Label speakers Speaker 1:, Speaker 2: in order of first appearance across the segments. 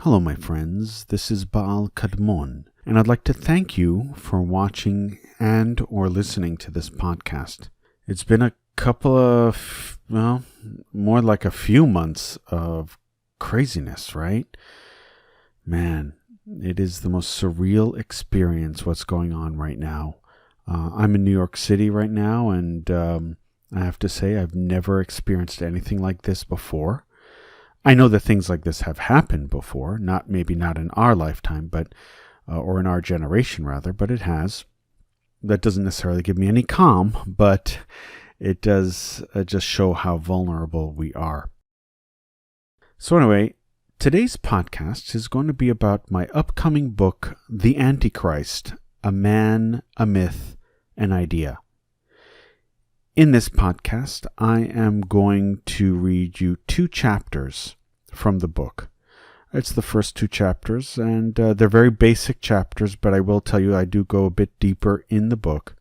Speaker 1: Hello, my friends. This is Baal Kadmon, and I'd like to thank you for watching and or listening to this podcast. It's been a couple of, more like a few months of craziness, right? Man, it is the most surreal experience what's going on right now. I'm in New York City right now, and I have to say I've never experienced anything like this before. I know that things like this have happened before, maybe not in our lifetime, but or in our generation rather, but it has. That doesn't necessarily give me any calm, but it does just show how vulnerable we are. So anyway, today's podcast is going to be about my upcoming book, The Antichrist, A Man, a Myth, an Idea. In this podcast, I am going to read you 2 chapters from the book. It's the first 2 chapters, and they're very basic chapters, but I will tell you I do go a bit deeper in the book,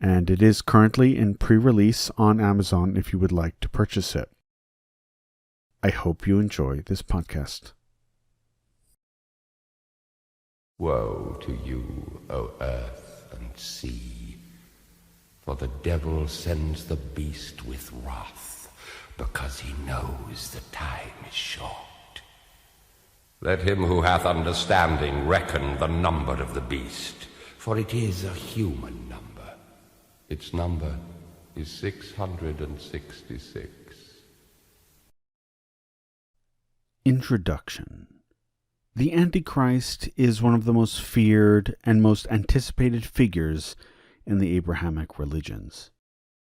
Speaker 1: and it is currently in pre-release on Amazon if you would like to purchase it. I hope you enjoy this podcast.
Speaker 2: Woe to you, O earth and sea! For the devil sends the beast with wrath, because he knows the time is short. Let him who hath understanding reckon the number of the beast, for it is a human number. Its number is 666.
Speaker 1: Introduction. The Antichrist is one of the most feared and most anticipated figures in the Abrahamic religions.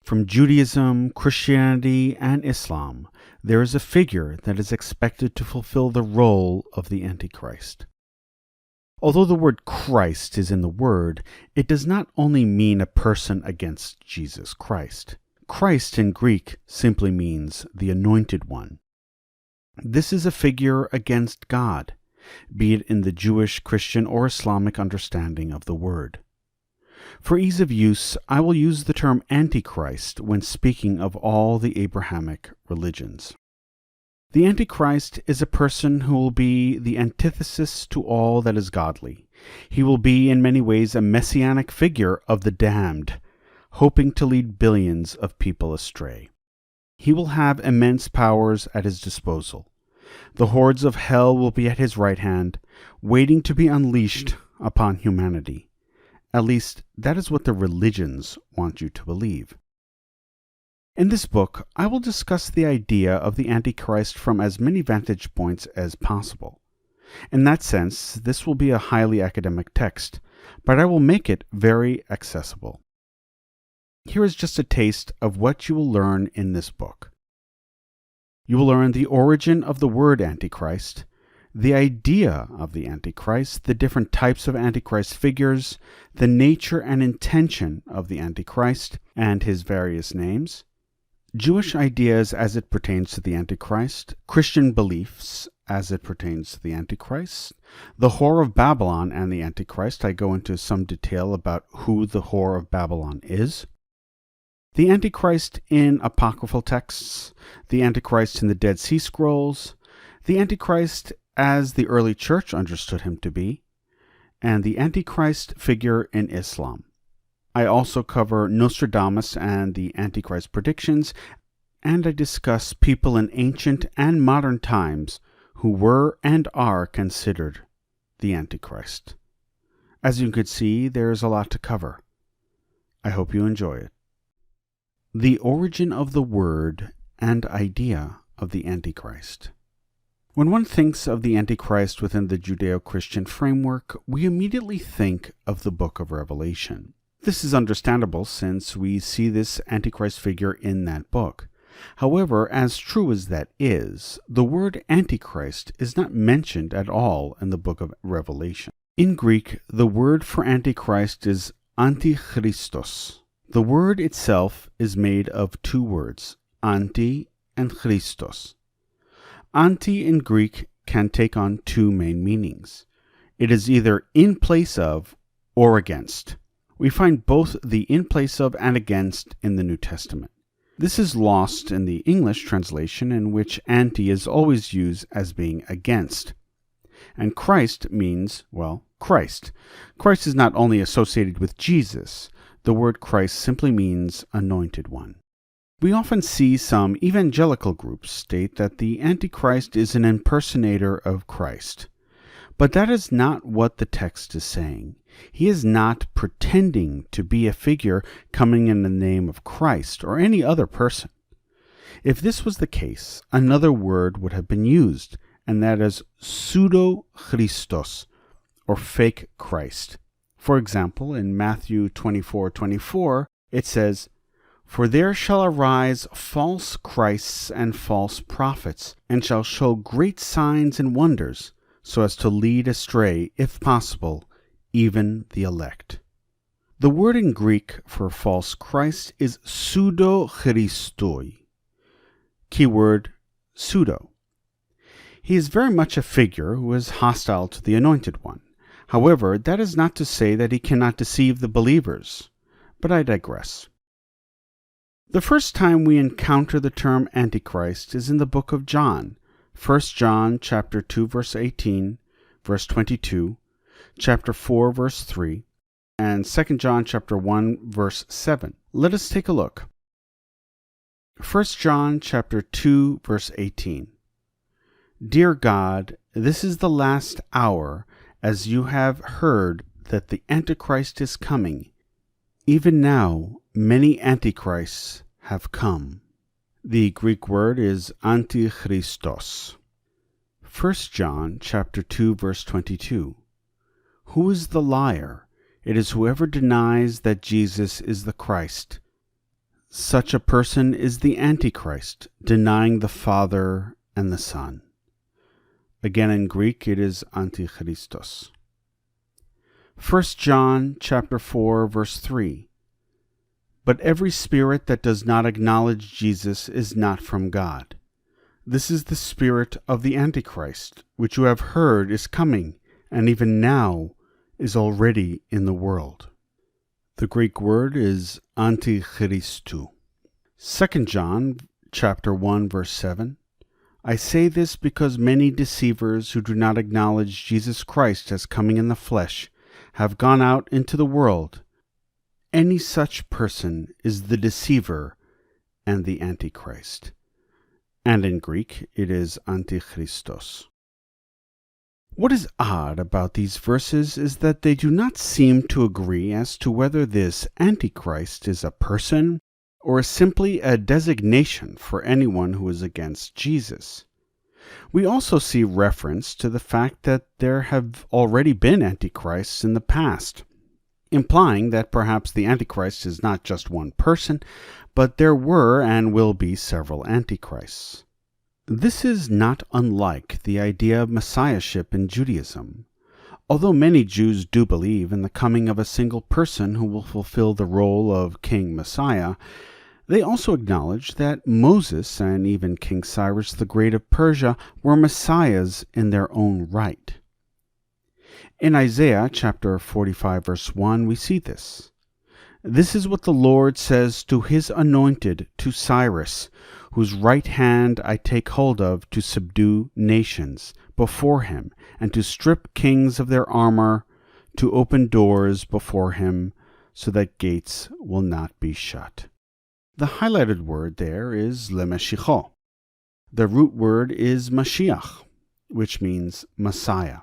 Speaker 1: From Judaism, Christianity, and Islam, there is a figure that is expected to fulfill the role of the Antichrist. Although the word Christ is in the word, it does not only mean a person against Jesus Christ. Christ in Greek simply means the Anointed One. This is a figure against God, be it in the Jewish, Christian, or Islamic understanding of the word. For ease of use, I will use the term Antichrist when speaking of all the Abrahamic religions. The Antichrist is a person who will be the antithesis to all that is godly. He will be in many ways a messianic figure of the damned, hoping to lead billions of people astray. He will have immense powers at his disposal. The hordes of hell will be at his right hand, waiting to be unleashed upon humanity. At least, that is what the religions want you to believe. In this book, I will discuss the idea of the Antichrist from as many vantage points as possible. In that sense, this will be a highly academic text, but I will make it very accessible. Here is just a taste of what you will learn in this book. You will learn the origin of the word Antichrist, the idea of the Antichrist, the different types of Antichrist figures, the nature and intention of the Antichrist and his various names, Jewish ideas as it pertains to the Antichrist, Christian beliefs as it pertains to the Antichrist, the Whore of Babylon and the Antichrist. I go into some detail about who the Whore of Babylon is. The Antichrist in apocryphal texts, the Antichrist in the Dead Sea Scrolls, the Antichrist as the early church understood him to be, and the Antichrist figure in Islam. I also cover Nostradamus and the Antichrist predictions, and I discuss people in ancient and modern times who were and are considered the Antichrist. As you can see, there is a lot to cover. I hope you enjoy it. The origin of the word and idea of the Antichrist. When one thinks of the Antichrist within the Judeo-Christian framework, we immediately think of the book of Revelation. This is understandable since we see this Antichrist figure in that book. However, as true as that is, the word Antichrist is not mentioned at all in the book of Revelation. In Greek, the word for Antichrist is Antichristos. The word itself is made of 2 words, anti and Christos. Anti in Greek can take on 2 main meanings. It is either in place of or against. We find both the in place of and against in the New Testament. This is lost in the English translation, in which anti is always used as being against. And Christ means, well, Christ. Christ is not only associated with Jesus. The word Christ simply means anointed one. We often see some evangelical groups state that the Antichrist is an impersonator of Christ. But that is not what the text is saying. He is not pretending to be a figure coming in the name of Christ or any other person. If this was the case, another word would have been used, and that is pseudo-Christos, or fake Christ. For example, in Matthew 24:24, it says, "For there shall arise false Christs and false prophets, and shall show great signs and wonders, so as to lead astray, if possible, even the elect." The word in Greek for false Christ is pseudo-Christoi. Keyword pseudo. He is very much a figure who is hostile to the Anointed One. However, that is not to say that he cannot deceive the believers. But I digress. The first time we encounter the term Antichrist is in the book of John, 1 John chapter 2, verse 18, verse 22, chapter 4, verse 3, and 2 John chapter 1, verse 7. Let us take a look. 1 John chapter 2, verse 18. "Dear God, this is the last hour, as you have heard that the Antichrist is coming. Even now, many Antichrists have come." The Greek word is Antichristos. 1 John chapter 2, verse 22. "Who is the liar? It is whoever denies that Jesus is the Christ. Such a person is the Antichrist, denying the Father and the Son." Again in Greek it is Antichristos. 1 John chapter 4, verse 3. "But every spirit that does not acknowledge Jesus is not from God. This is the spirit of the Antichrist, which you have heard is coming, and even now is already in the world." The Greek word is Antichristou. 2 John chapter 1, verse 7. "I say this because many deceivers who do not acknowledge Jesus Christ as coming in the flesh have gone out into the world. Any such person is the deceiver and the Antichrist." And in Greek, it is Antichristos. What is odd about these verses is that they do not seem to agree as to whether this Antichrist is a person or is simply a designation for anyone who is against Jesus. We also see reference to the fact that there have already been Antichrists in the past, implying that perhaps the Antichrist is not just one person, but there were and will be several Antichrists. This is not unlike the idea of messiahship in Judaism. Although many Jews do believe in the coming of a single person who will fulfill the role of King Messiah, they also acknowledge that Moses and even King Cyrus the Great of Persia were messiahs in their own right. In Isaiah chapter 45, verse 1, we see this. "This is what the Lord says to his anointed, to Cyrus, whose right hand I take hold of to subdue nations before him, and to strip kings of their armor, to open doors before him, so that gates will not be shut." The highlighted word there is lemeshicho. The root word is Mashiach, which means Messiah.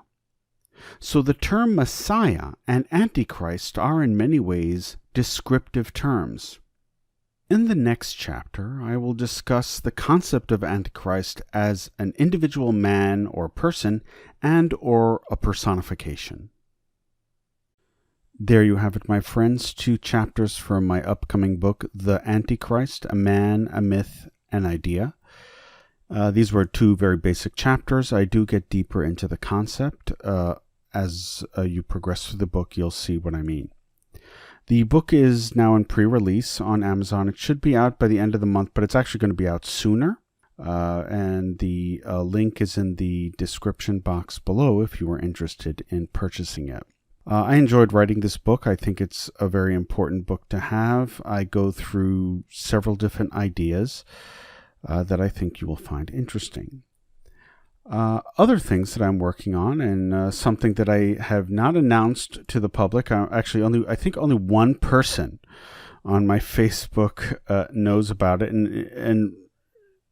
Speaker 1: So the term Messiah and Antichrist are in many ways descriptive terms. In the next chapter, I will discuss the concept of Antichrist as an individual man or person and or a personification. There you have it, my friends, 2 chapters from my upcoming book, The Antichrist, A Man, a Myth, an Idea. These were 2 very basic chapters. I do get deeper into the concept. As you progress through the book, you'll see what I mean. The book is now in pre-release on Amazon. It should be out by the end of the month, but it's actually going to be out sooner. And the link is in the description box below if you are interested in purchasing it. I enjoyed writing this book. I think it's a very important book to have. I go through several different ideas that I think you will find interesting. Other things that I'm working on, and something that I have not announced to the public. I think only one person on my Facebook knows about it, and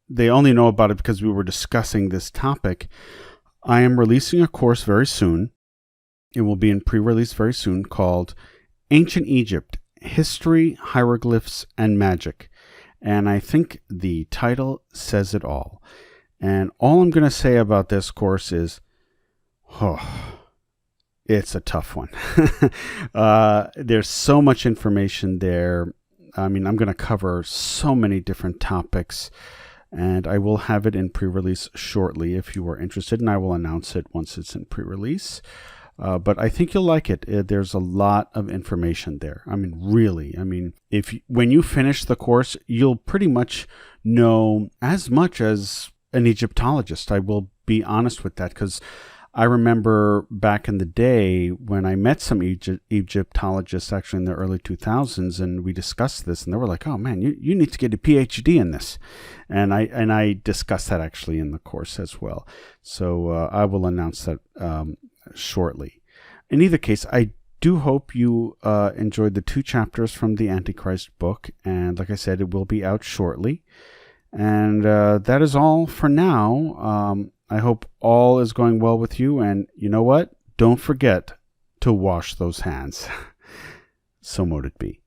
Speaker 1: they only know about it because we were discussing this topic. I am releasing a course very soon. It will be in pre-release very soon, called Ancient Egypt: History, Hieroglyphs, and Magic. And I think the title says it all. And all I'm going to say about this course is, it's a tough one. There's so much information there. I mean, I'm going to cover so many different topics, and I will have it in pre-release shortly if you are interested, and I will announce it once it's in pre-release. But I think you'll like it. There's a lot of information there. I mean, really. I mean, when you finish the course, you'll pretty much know as much as an Egyptologist. I will be honest with that, because I remember back in the day when I met some Egyptologists actually in the early 2000s, and we discussed this, and they were like, "Oh man, you need to get a PhD in this," and I discussed that actually in the course as well. So I will announce that shortly. In either case, I do hope you enjoyed the 2 chapters from the Antichrist book, and like I said, it will be out shortly. And that is all for now. I hope all is going well with you, and you know what? Don't forget to wash those hands. So mote it be.